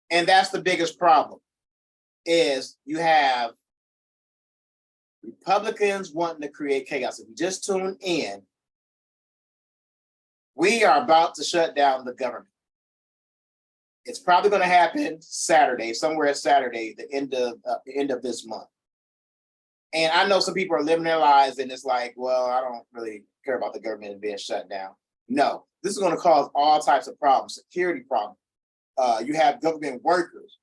And that's the biggest problem, is you have Republicans wanting to create chaos. If you just tune in, we are about to shut down the government. It's probably going to happen Saturday, somewhere Saturday, the end of this month. And I know some people are living their lives and it's like, well, I don't really care about the government being shut down. No, this is going to cause all types of problems, security problems. You have government workers,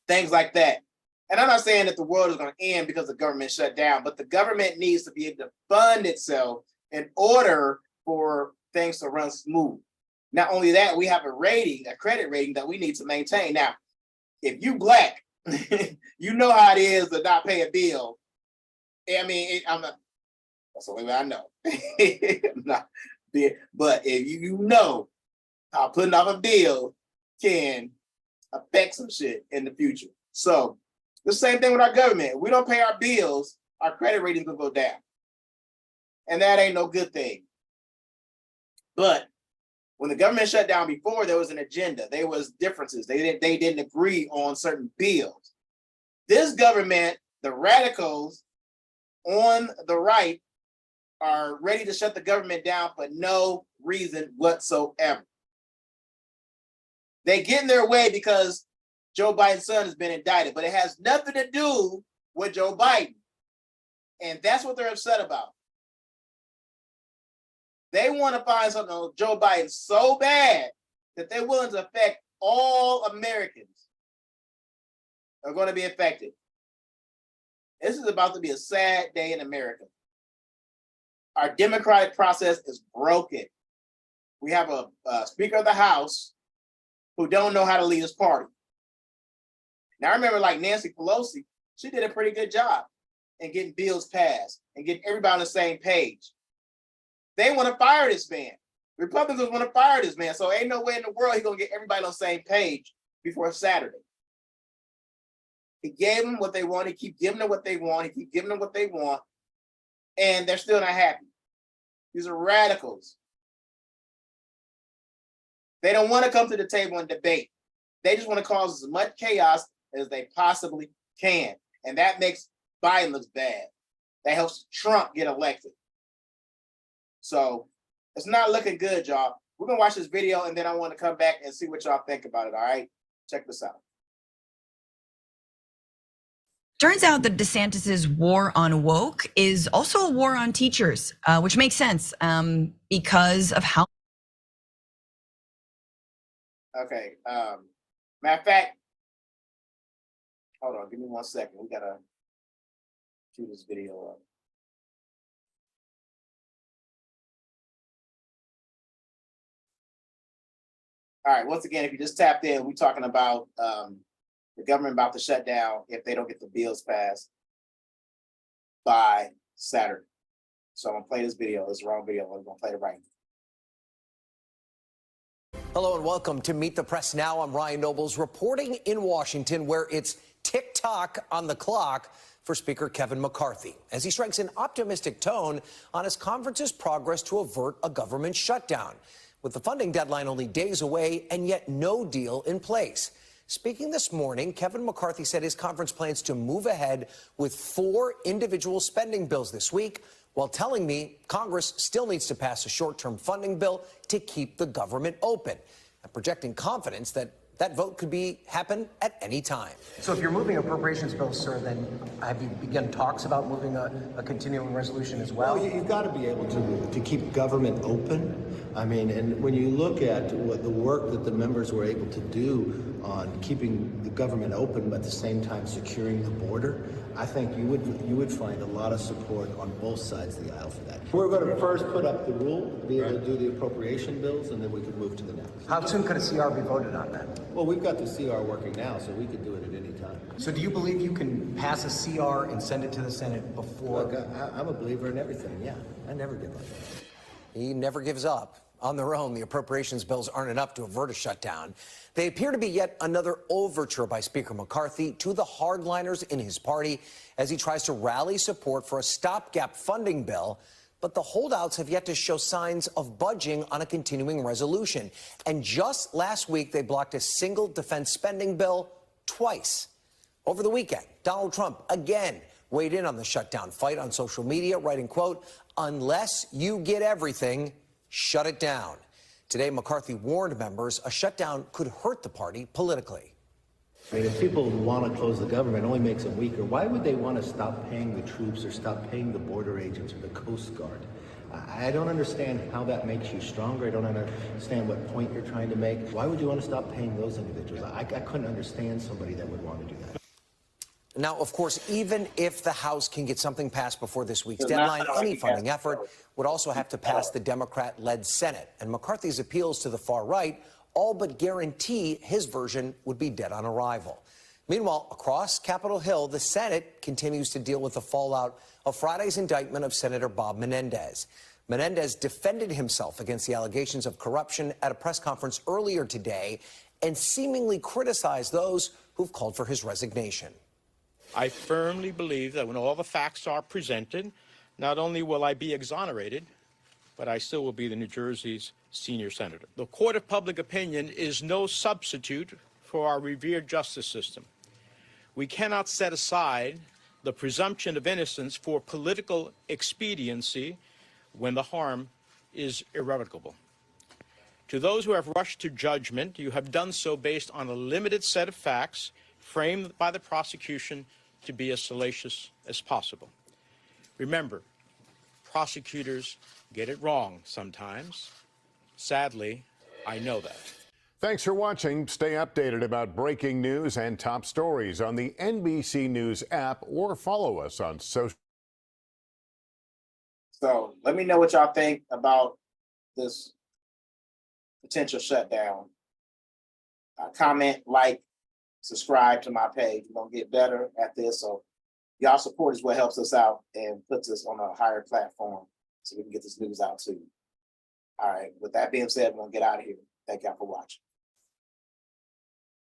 things like that. And I'm not saying that the world is going to end because the government shut down, but the government needs to be able to fund itself in order for things to run smooth. Not only that, we have a rating, a credit rating that we need to maintain. Now, if you Black, you know how it is to not pay a bill. I mean, that's the only way I know. But if you know how putting off a bill can affect some shit in the future. So the same thing with our government. If we don't pay our bills, our credit ratings will go down. And that ain't no good thing. But when the government shut down before, there was an agenda. There was differences. They didn't agree on certain bills. This government, the radicals on the right, are ready to shut the government down for no reason whatsoever. They get in their way because Joe Biden's son has been indicted, but it has nothing to do with Joe Biden. And that's what they're upset about. They want to find something on Joe Biden so bad that they're willing to affect all Americans are going to be affected. This is about to be a sad day in America. Our democratic process is broken. We have a Speaker of the House who don't know how to lead his party. Now, I remember like Nancy Pelosi, she did a pretty good job in getting bills passed and getting everybody on the same page. They want to fire this man. Republicans want to fire this man. So ain't no way in the world he's going to get everybody on the same page before Saturday. He gave them what they want. He keep giving them what they want. He keep giving them what they want. And they're still not happy. These are radicals. They don't want to come to the table and debate. They just want to cause as much chaos as they possibly can. And that makes Biden look bad. That helps Trump get elected. So it's not looking good, y'all. We're going to watch this video and then I want to come back and see what y'all think about it, all right? Check this out. Turns out that DeSantis's war on woke is also a war on teachers, which makes sense because of how. Okay. Matter of fact, hold on, give me 1 second. We gotta cue this video up. All right, once again, if you just tapped in, we're talking about the government about to shut down if they don't get the bills passed by Saturday. So I'm gonna play this video. It's the wrong video. I'm gonna play it right now. Hello and welcome to Meet the Press Now. I'm Ryan Nobles reporting in Washington, where it's tick-tock on the clock for Speaker Kevin McCarthy as he strikes an optimistic tone on his conference's progress to avert a government shutdown, with the funding deadline only days away and yet no deal in place. Speaking this morning, Kevin McCarthy said his conference plans to move ahead with 4 individual spending bills this week, while telling me Congress still needs to pass a short-term funding bill to keep the government open, and projecting confidence that that vote could happen at any time. So if you're moving appropriations bills, sir, then have you begun talks about moving a continuing resolution as well? Well, you've got to be able to keep government open. I mean, and when you look at what the work that the members were able to do on keeping the government open, but at the same time securing the border, I think you would find a lot of support on both sides of the aisle for that. We're going to first put up the rule, be able to do the appropriation bills, and then we can move to the next. How soon could a CR be voted on then? Well, we've got the CR working now, so we could do it at any time. So do you believe you can pass a CR and send it to the Senate before? Look, I'm a believer in everything, yeah. I never give up. He never gives up. On their own, the appropriations bills aren't enough to avert a shutdown. They appear to be yet another overture by Speaker McCarthy to the hardliners in his party as he tries to rally support for a stopgap funding bill But the holdouts have yet to show signs of budging on a continuing resolution. And just last week, they blocked a single defense spending bill twice. Over the weekend, Donald Trump again weighed in on the shutdown fight on social media, writing, quote, "Unless you get everything, shut it down." Today, McCarthy warned members a shutdown could hurt the party politically. I mean, if people want to close the government, it only makes them weaker. Why would they want to stop paying the troops or stop paying the border agents or the Coast Guard? I don't understand how that makes you stronger. I don't understand what point you're trying to make. Why would you want to stop paying those individuals? I couldn't understand somebody that would want to do that. Now, of course, even if the House can get something passed before this week's deadline, any funding effort would also have to pass the Democrat-led Senate. And McCarthy's appeals to the far right all but guarantee his version would be dead on arrival. Meanwhile, across Capitol Hill, the Senate continues to deal with the fallout of Friday's indictment of Senator Bob Menendez. Menendez defended himself against the allegations of corruption at a press conference earlier today and seemingly criticized those who've called for his resignation. I firmly believe that when all the facts are presented, not only will I be exonerated, but I still will be the New Jersey's senior senator. The court of public opinion is no substitute for our revered justice system. We cannot set aside the presumption of innocence for political expediency when the harm is irrevocable. To those who have rushed to judgment, you have done so based on a limited set of facts framed by the prosecution to be as salacious as possible. Remember, prosecutors get it wrong sometimes. Sadly, I know that. Thanks for watching. Stay updated about breaking news and top stories on the NBC News app or follow us on social. So let me know what y'all think about this potential shutdown. Comment, like, subscribe to my page. We're gonna get better at this. So y'all support is what helps us out and puts us on a higher platform so we can get this news out too. All right, with that being said, we're gonna get out of here. Thank y'all for watching.